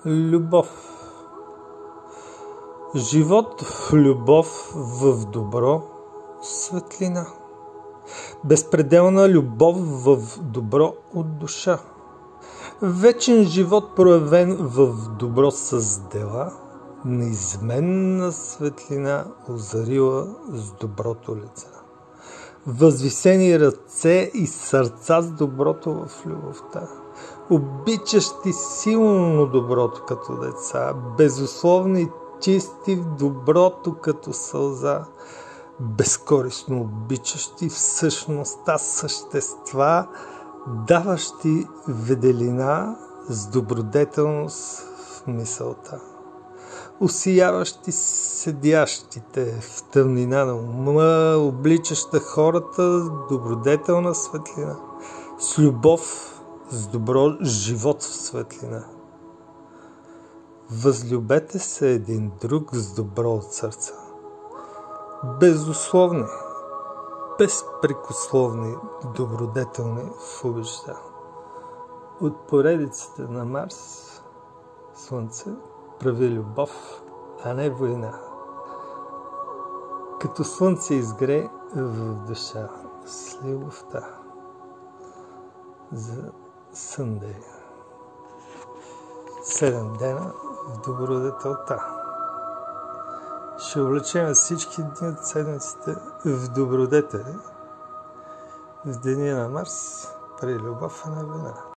Любов. Живот в любов, в добро, светлина. Безпределна любов в добро от душа. Вечен живот проявен в добро с дела. Неизменна светлина озарила с доброто лица. Възвисени ръце и сърца с доброто в любовта. Обичащи силно доброто като деца, безусловни чисти в доброто като сълза, безкористно обичащи в същността същества, даващи веделина с добродетелност в мисълта, усияващи седящите в тъмнина на ума, обличаща хората с добродетелна светлина, с любов, с добро живот в светлина. Възлюбете се един друг с добро от сърца. Безусловни, безпрекословни, добродетелни в обичта. От поредиците на Марс, Слънце прави любов, а не война. Като слънце изгре в душа с любовта. За Съндей. 7 дена в добродетелта. Ще облечем всички дни от седмиците в добродетели. В деня на Марс при любов, а не война.